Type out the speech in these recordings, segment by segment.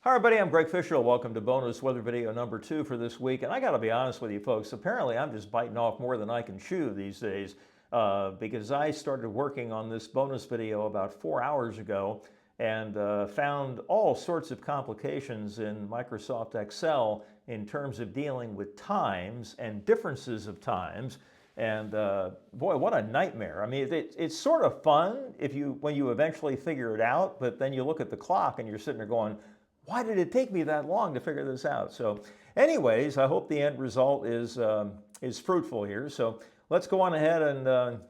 Hi everybody, I'm Greg Fishel. Welcome to bonus weather video number 2 for this week. And I gotta be honest with you folks, apparently I'm just biting off more than I can chew these days because I started working on this bonus video about 4 hours ago and found all sorts of complications in Microsoft Excel in terms of dealing with times and differences of times. And boy, what a nightmare. I mean, it's sort of fun when you eventually figure it out, but then you look at the clock and you're sitting there going, why did it take me that long to figure this out? So anyways, I hope the end result is fruitful here. So let's go on ahead and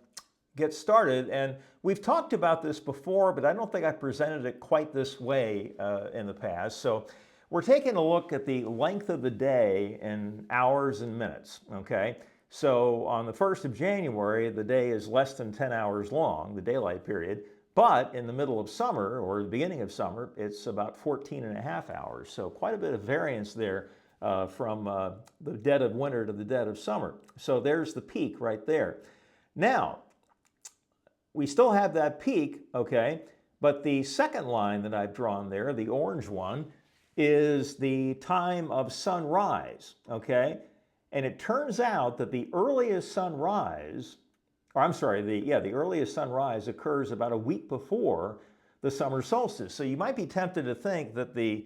get started. And we've talked about this before, but I don't think I presented it quite this way in the past. So we're taking a look at the length of the day in hours and minutes, okay? So on the 1st of January, the day is less than 10 hours long, the daylight period. But in the middle of summer, or the beginning of summer, it's about 14 and a half hours. So quite a bit of variance there from the dead of winter to the dead of summer. So there's the peak right there. Now, we still have that peak, okay, but the second line that I've drawn there, the orange one, is the time of sunrise, okay? And it turns out that the earliest sunrise, the earliest sunrise occurs about a week before the summer solstice. So you might be tempted to think that the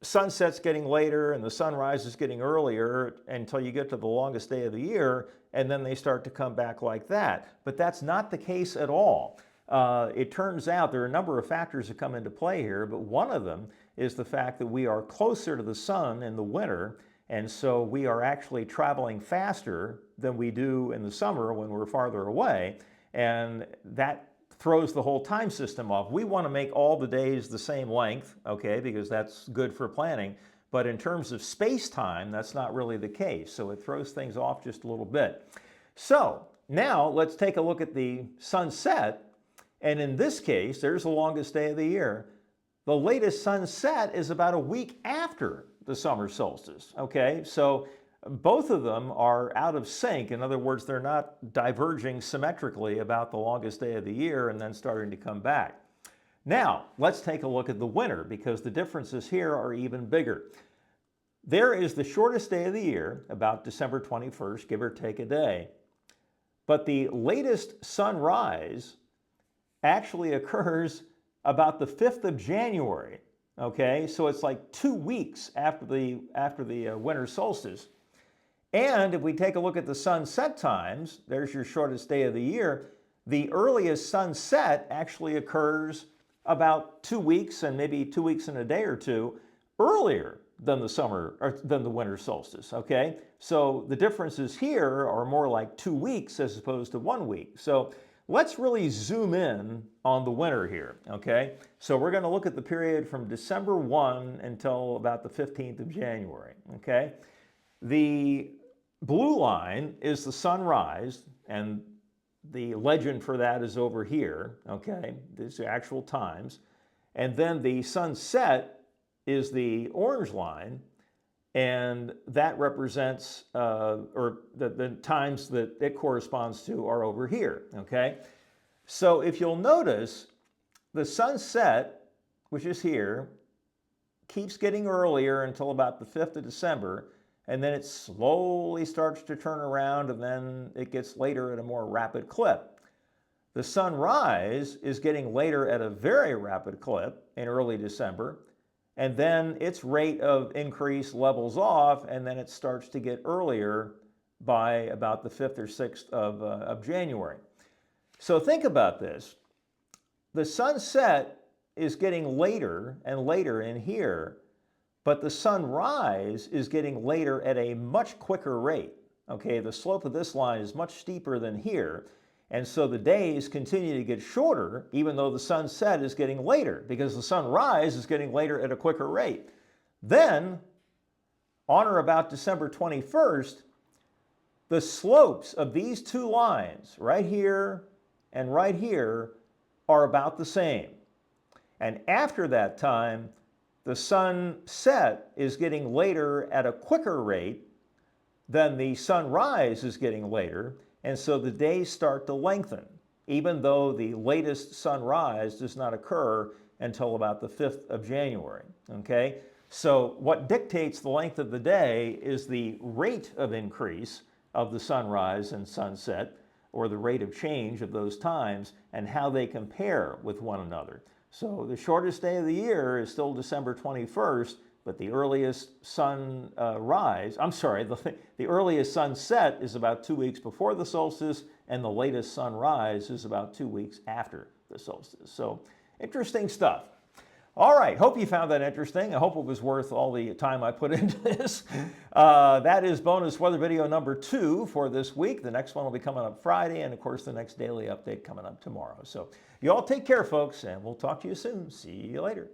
sunset's getting later and the sunrise is getting earlier until you get to the longest day of the year, and then they start to come back like that. But that's not the case at all. It turns out there are a number of factors that come into play here, but one of them is the fact that we are closer to the sun in the winter, and so we are actually traveling faster than we do in the summer when we're farther away, and that throws the whole time system off. We want to make all the days the same length, okay, because that's good for planning, but in terms of space-time, that's not really the case, so it throws things off just a little bit. So now let's take a look at the sunset, and in this case, there's the longest day of the year. The latest sunset is about a week after the summer solstice, okay? So both of them are out of sync. In other words, they're not diverging symmetrically about the longest day of the year and then starting to come back. Now, let's take a look at the winter because the differences here are even bigger. There is the shortest day of the year, about December 21st, give or take a day. But the latest sunrise actually occurs about the 5th of January. Okay, so it's like 2 weeks after the winter solstice. And if we take a look at the sunset times, there's your shortest day of the year. The earliest sunset actually occurs about 2 weeks and maybe 2 weeks and a day or two earlier than the winter solstice. Okay, so the differences here are more like 2 weeks as opposed to 1 week. So let's really zoom in on the winter here, okay? So we're going to look at the period from December 1 until about the 15th of January, okay? The blue line is the sunrise, and the legend for that is over here, okay? These are actual times. And then the sunset is the orange line, and that represents, or the times that it corresponds to are over here, okay? So if you'll notice, the sunset, which is here, keeps getting earlier until about the 5th of December, and then it slowly starts to turn around, and then it gets later at a more rapid clip. The sunrise is getting later at a very rapid clip in early December, and then its rate of increase levels off, and then it starts to get earlier by about the 5th or 6th of January. So think about this. The sunset is getting later and later in here, but the sunrise is getting later at a much quicker rate. Okay, the slope of this line is much steeper than here, and so the days continue to get shorter even though the sunset is getting later because the sunrise is getting later at a quicker rate. Then, on or about December 21st, the slopes of these two lines, right here and right here, are about the same. And after that time, the sunset is getting later at a quicker rate than the sunrise is getting later, and so the days start to lengthen, even though the latest sunrise does not occur until about the 5th of January, okay? So what dictates the length of the day is the rate of increase of the sunrise and sunset, or the rate of change of those times, and how they compare with one another. So the shortest day of the year is still December 21st, but the earliest the earliest sunset is about 2 weeks before the solstice, and the latest sunrise is about 2 weeks after the solstice. So interesting stuff. All right, hope you found that interesting. I hope it was worth all the time I put into this. That is bonus weather video number 2 for this week. The next one will be coming up Friday, and of course the next daily update coming up tomorrow. So you all take care, folks, and we'll talk to you soon. See you later.